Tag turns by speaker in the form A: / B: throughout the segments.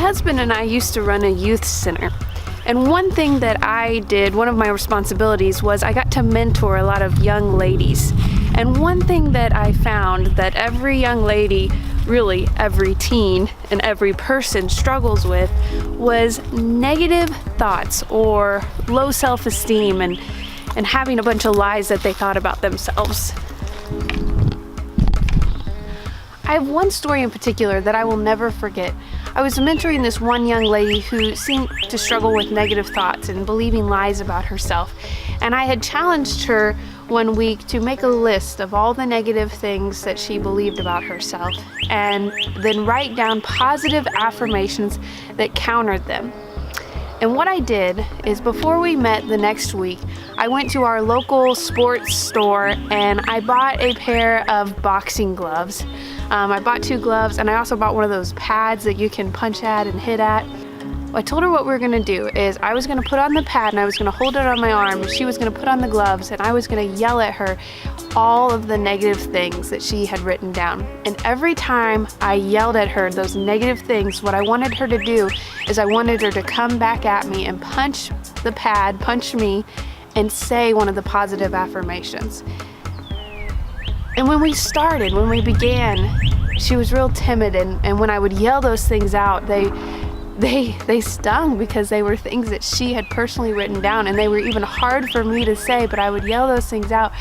A: husband and I used to run a youth center. And one thing that I did, one of my responsibilities, was I got to mentor a lot of young ladies. And one thing that I found that every young lady, really every teen and every person struggles with, was negative thoughts or low self-esteem and having a bunch of lies that they thought about themselves. I have one story in particular that I will never forget. I was mentoring this one young lady who seemed to struggle with negative thoughts and believing lies about herself. And I had challenged her one week to make a list of all the negative things that she believed about herself and then write down positive affirmations that countered them. And what I did is, before we met the next week, I went to our local sports store and I bought a pair of boxing gloves. I bought 2 gloves, and I also bought one of those pads that you can punch at and hit at. I told her what we were gonna do is I was gonna put on the pad and I was gonna hold it on my arm, and she was gonna put on the gloves, and I was gonna yell at her all of the negative things that she had written down. And every time I yelled at her those negative things, what I wanted her to do is I wanted her to come back at me and punch the pad, punch me, and say one of the positive affirmations. And when we began, she was real timid, and when I would yell those things out, they stung because they were things that she had personally written down, and they were even hard for me to say, but I would yell those things out,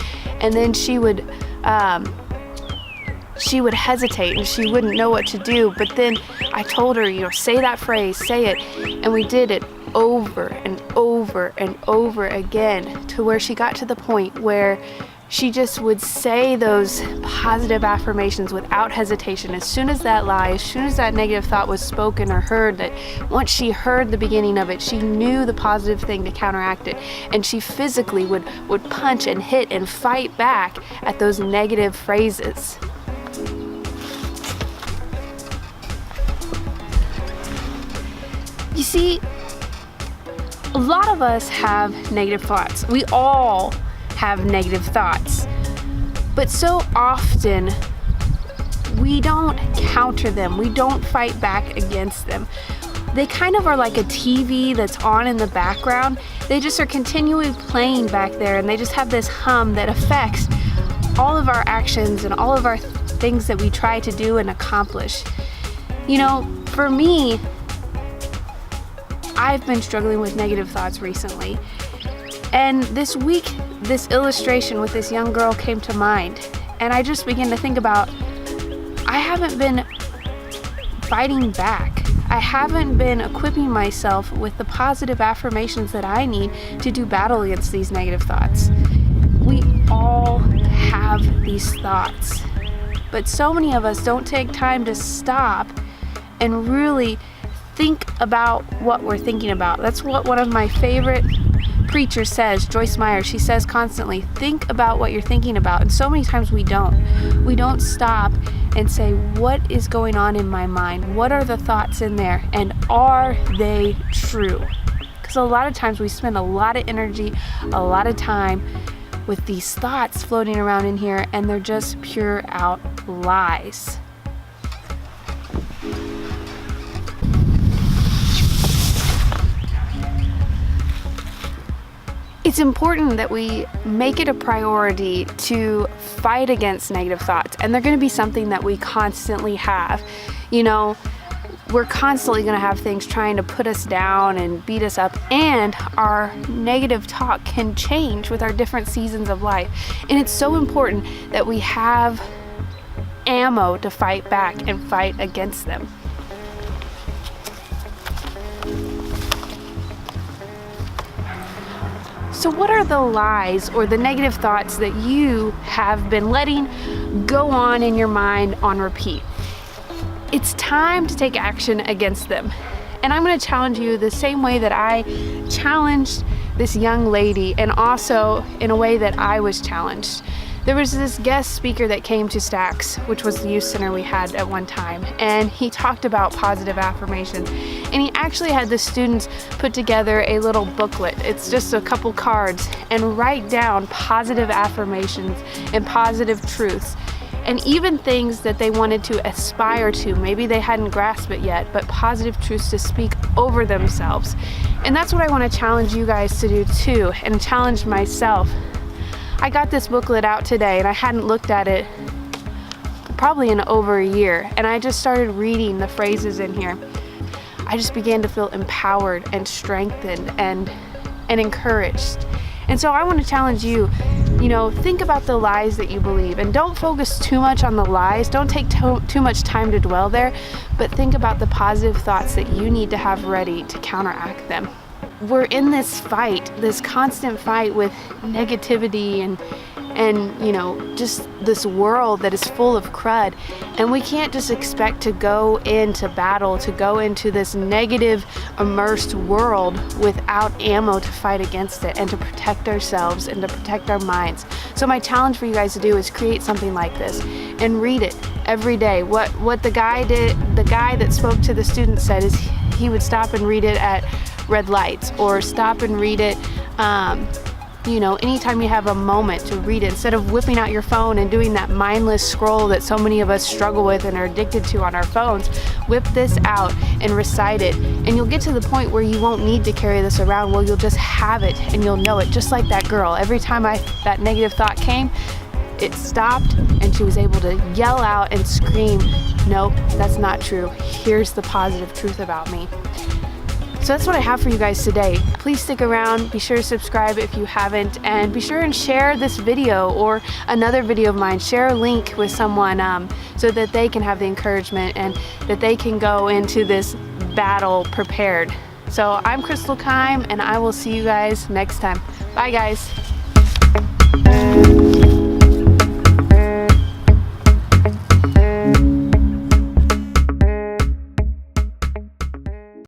A: and then she would hesitate and she wouldn't know what to do. But then I told her, say that phrase, say it, and we did it over and over and over again to where she got to the point where she just would say those positive affirmations without hesitation. As soon as that lie, as soon as that negative thought was spoken or heard, that once she heard the beginning of it, she knew the positive thing to counteract it. And she physically would punch and hit and fight back at those negative phrases. You see, a lot of us have negative thoughts. We all have negative thoughts, but so often we don't counter them, we don't fight back against them. They kind of are like a TV that's on in the background. They just are continually playing back there, and they just have this hum that affects all of our actions and all of our things that we try to do and accomplish. For me, I've been struggling with negative thoughts recently. And this week, this illustration with this young girl came to mind, and I just began to think about, I haven't been fighting back. I haven't been equipping myself with the positive affirmations that I need to do battle against these negative thoughts. We all have these thoughts, but so many of us don't take time to stop and really think about what we're thinking about. That's what one of my favorite preacher says, Joyce Meyer. She says constantly, think about what you're thinking about. And so many times we don't stop and say, what is going on in my mind? What are the thoughts in there? And are they true? Because a lot of times we spend a lot of energy, a lot of time with these thoughts floating around in here, and they're just pure out lies. It's important that we make it a priority to fight against negative thoughts, and they're going to be something that we constantly have. We're constantly going to have things trying to put us down and beat us up, and our negative talk can change with our different seasons of life. And it's so important that we have ammo to fight back and fight against them. So what are the lies or the negative thoughts that you have been letting go on in your mind on repeat? It's time to take action against them. And I'm going to challenge you the same way that I challenged this young lady, and also in a way that I was challenged. There was this guest speaker that came to Stacks, which was the youth center we had at one time, and he talked about positive affirmations. And he actually had the students put together a little booklet. It's just a couple cards, and write down positive affirmations and positive truths. and even things that they wanted to aspire to. Maybe they hadn't grasped it yet, but positive truths to speak over themselves. And that's what I want to challenge you guys to do too, and challenge myself. I got this booklet out today and I hadn't looked at it probably in over a year, and I just started reading the phrases in here. I just began to feel empowered and strengthened and encouraged. And so I want to challenge you, think about the lies that you believe, and don't focus too much on the lies. Don't take too much time to dwell there, but think about the positive thoughts that you need to have ready to counteract them. We're in this fight, this constant fight with negativity and just this world that is full of crud, and we can't just expect to go into battle, to go into this negative immersed world without ammo to fight against it and to protect ourselves and to protect our minds. So my challenge for you guys to do is create something like this and read it every day. What the guy that spoke to the students said is he would stop and read it at red lights, or stop and read it anytime you have a moment to read it, instead of whipping out your phone and doing that mindless scroll that so many of us struggle with and are addicted to on our phones. Whip this out and recite it, and you'll get to the point where you won't need to carry this around. Well, you'll just have it and you'll know it, just like that girl. Every time that negative thought came, it stopped and she was able to yell out and scream, nope, that's not true. Here's the positive truth about me. So that's what I have for you guys today. Please stick around, be sure to subscribe if you haven't, and be sure and share this video or another video of mine. Share a link with someone so that they can have the encouragement and that they can go into this battle prepared. So I'm Crystal Keim, and I will see you guys next time. Bye guys.